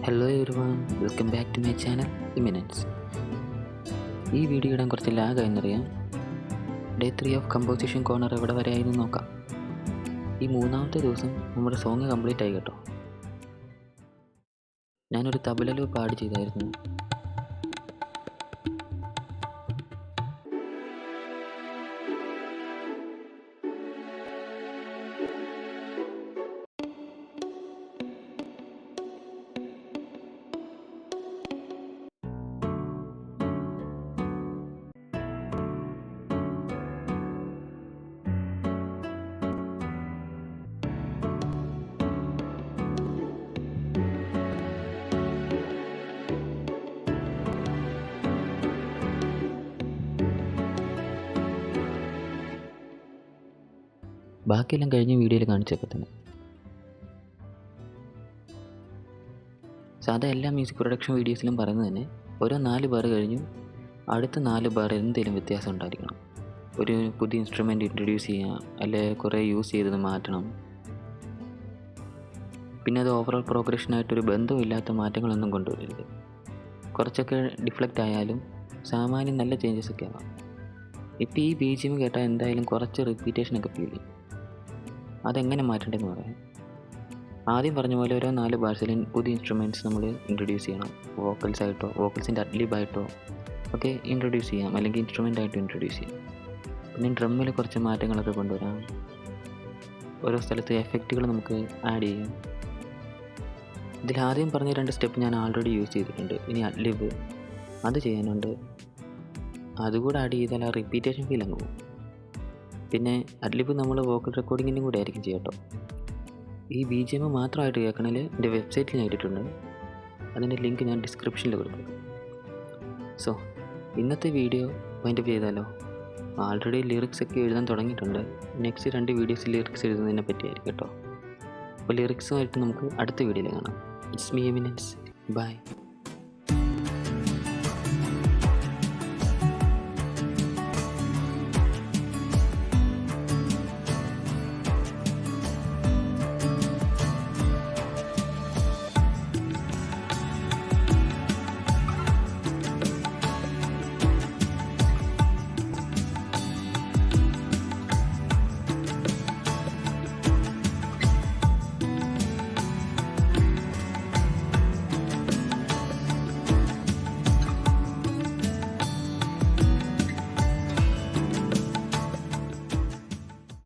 Hello everyone, welcome back to my channel Eminence. ഈ video ഇടാൻ കുറച്ച് ലാഗായെന്നറിയാം. ഡേ 3 ഓഫ് കമ്പോസിഷൻ കോർണർ എവിടെ വരെ ആയിരുന്നു നോക്കാം. ഈ മൂന്നാമത്തെ ദിവസം നമ്മുടെ സോങ് കംപ്ലീറ്റ് ആയി കേട്ടോ. ഞാനൊരു തബല ലൂപ്പ് ആഡ് ചെയ്തായിരുന്നു. ബാക്കിയെല്ലാം കഴിഞ്ഞ വീഡിയോയിൽ കാണിച്ചൊക്കെ തന്നെ. സാധാ എല്ലാ മ്യൂസിക് പ്രൊഡക്ഷൻ വീഡിയോസിലും പറയുന്നത് തന്നെ ഓരോ 4 ബാർ കഴിഞ്ഞു അടുത്ത 4 ബാർ എന്തെങ്കിലും വ്യത്യാസം ഉണ്ടായിരിക്കണം. ഒരു പുതിയ ഇൻസ്ട്രുമെൻ്റ് ഇൻട്രൊഡ്യൂസ് ചെയ്യുക, അല്ലെ കുറേ യൂസ് ചെയ്തത് മാറ്റണം. പിന്നെ അത് ഓവറോൾ പ്രോഗ്രഷനായിട്ടൊരു ബന്ധമില്ലാത്ത മാറ്റങ്ങളൊന്നും കൊണ്ടുവരരുത്. കുറച്ചൊക്കെ ഡിഫ്ലക്റ്റ് ആയാലും സാമാന്യം നല്ല ചേഞ്ചസ് ഒക്കെ ആവാം. ഇപ്പോൾ ഈ BGM കേട്ടാൽ എന്തായാലും കുറച്ച് റിപ്പീറ്റേഷനൊക്കെ ഫീൽ ചെയ്യും. അതെങ്ങനെ മാറ്റേണ്ടതെന്ന് പറയാം. ആദ്യം പറഞ്ഞ പോലെ ഓരോ 4 ബാർസിലും പുതിയ ഇൻസ്ട്രുമെൻറ്റ്സ് നമ്മൾ ഇൻട്രൊഡ്യൂസ് ചെയ്യണം. വോക്കൽസായിട്ടോ വോക്കൽസിൻ്റെ അഡ്ലിബായിട്ടോ ഒക്കെ ഇൻട്രൊഡ്യൂസ് ചെയ്യാം, അല്ലെങ്കിൽ ഇൻസ്ട്രുമെൻ്റായിട്ട് ഇൻട്രൊഡ്യൂസ് ചെയ്യാം. പിന്നെ ഡ്രമ്മിൽ കുറച്ച് മാറ്റങ്ങളൊക്കെ കൊണ്ടുവരാം. ഓരോ സ്ഥലത്ത് എഫക്റ്റുകൾ നമുക്ക് ആഡ് ചെയ്യാം. ഇതിലാദ്യം പറഞ്ഞ 2 സ്റ്റെപ്പ് ഞാൻ ആൾറെഡി യൂസ് ചെയ്തിട്ടുണ്ട്. ഇനി അഡ്ലിബ് അത് ചെയ്യാനുണ്ട്. അതുകൂടെ ആഡ് ചെയ്താൽ ആ റിപ്പീറ്റേഷൻ ഫീൽ അങ്ങ് പോകും. പിന്നെ അഡ്ലിബ് നമ്മൾ വോക്കൽ റെക്കോർഡിങ്ങിനും കൂടെ ആയിരിക്കും ചെയ്യാം കേട്ടോ. ഈ BGM മാത്രമായിട്ട് കേൾക്കണമെങ്കിൽ എൻ്റെ വെബ്സൈറ്റിൽ ഞാൻ ഇട്ടിട്ടുണ്ട്. അതിൻ്റെ ലിങ്ക് ഞാൻ ഡിസ്ക്രിപ്ഷനിൽ കൊടുക്കും. സോ ഇന്നത്തെ വീഡിയോ വൈൻഡപ്പ് ചെയ്താലോ? ആൾറെഡി ലിറിക്സ് ഒക്കെ എഴുതാൻ തുടങ്ങിയിട്ടുണ്ട്. നെക്സ്റ്റ് 2 വീഡിയോസ് ലിറിക്സ് എഴുതുന്നതിനെ പറ്റിയായിരിക്കും കേട്ടോ. അപ്പോൾ ലിറിക്സുമായിട്ട് നമുക്ക് അടുത്ത വീഡിയോയിൽ കാണാം. It's me eminence. ബൈ.